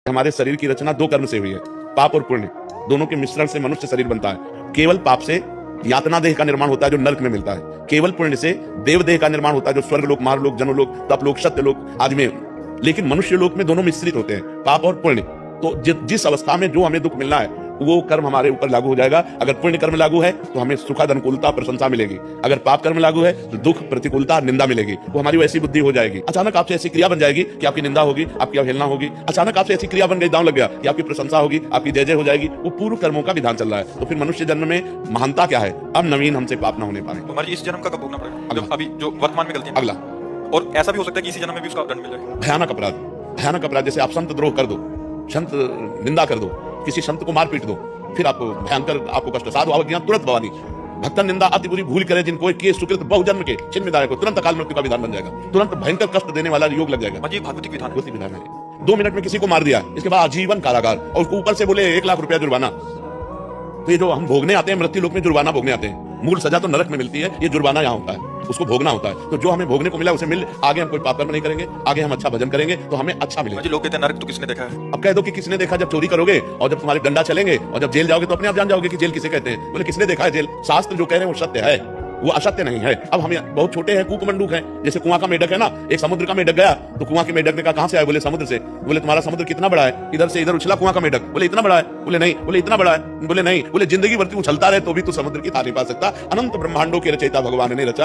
हमारे शरीर की रचना दो कर्म से हुई है, पाप और पुण्य। दोनों के मिश्रण से मनुष्य शरीर बनता है। केवल पाप से यातना देह का निर्माण होता है जो नरक में मिलता है। केवल पुण्य से देव देह का निर्माण होता है जो स्वर्ग लोक, मारलोक, जनोलोक, तपलोक, सत्यलोक आदि में। लेकिन मनुष्य लोक में दोनों मिश्रित होते हैं, पाप और पुण्य। तो जिस अवस्था में जो हमें दुख मिलना है वो कर्म हमारे ऊपर लागू हो जाएगा। अगर पुण्य कर्म लागू है तो हमें सुखद, अनुकूलता, प्रशंसा मिलेगी। अगर पाप कर्म लागू है तो दुख, प्रतिकूलता, निंदा मिलेगी। वो हमारी वैसी बुद्धि हो जाएगी। अचानक आपसे ऐसी क्रिया बन जाएगी कि आपकी निंदा होगी, आपकी अवहेलना होगी। अचानक आपसे ऐसी क्रिया बन गई, दांव लग गया कि आपकी प्रशंसा होगी, आपकी जय जय हो जाएगी। वो पूर्व कर्मों का विधान चल रहा है। तो फिर मनुष्य जन्म में महानता क्या है? अब नवीन हमसे पाप न होने पाए। तो हमारी इस जन्म का कब भोगना पड़ेगा? जब अभी जो वर्तमान में गलती है। अगला, और ऐसा भी हो सकता है कि इसी जन्म में भी उसका दंड मिल जाए। भयानक अपराध, भयानक अपराध। जैसे आप संत द्रोह कर दो, संत निंदा कर दो, किसी संत को मार पीट दो, फिर आपको भयंकर, आपको कष्ट। साधु अवज्ञा तुरंत भवानी, भक्तन निंदा अति बुरी भूल करे जिनको के सुकृत बहुजन्म के छिन्न विदाय को, तुरंत अकाल मृत्यु का विधान बन जाएगा। तुरंत भयंकर कष्ट देने वाला योग लग जाएगा। ये भागवतिक विधान है। भागवतिक विधान है। 2 मिनट में किसी को मार दिया, इसके बाद आजीवन कारागार, और उसको ऊपर से बोले 1 लाख रुपया जुर्माना। तो ये जो हम भोगने आते हैं मृत्यु लोक में, जुर्माना भोगने आते हैं। मूल सजा तो नरक में मिलती है, ये जुर्माना यहाँ होता है, उसको भोगना होता है। तो जो हमें भोगने को मिला उसे मिल, आगे हम कोई पाप कर्म नहीं करेंगे, आगे हम अच्छा भजन करेंगे तो हमें अच्छा मिलेगा। लोग कहते हैं नरक तो किसने देखा है? अब कह दो कि किसने देखा? जब चोरी करोगे और जब तुम्हारे डंडा चलेंगे और जब जेल जाओगे तो अपने आप जान जाओगे कि जेल किसे कहते हैं। बोले किसने देखा है जेल? शास्त्र जो कह रहे हैं वो सत्य है, वो असत्य नहीं है। अब हम बहुत छोटे हैं, कूपमंडूक हैं। जैसे कुआं का मेढक है ना, एक समुद्र का मेढक गया तो कुआं के मेढक ने कहा कहां से आए? बोले समुद्र से। बोले तुम्हारा समुद्र कितना बड़ा है? इधर से इधर उछला कुआं का मेढक। बोले इतना बड़ा है? बोले नहीं। बोले इतना बड़ा है? बोले नहीं। बोले जिंदगी भर तू उछलता रहे तो भी तू समुद्र की तार नहीं पा सकता। अनंत ब्रह्मांडों के रचयिता भगवान ने रचा।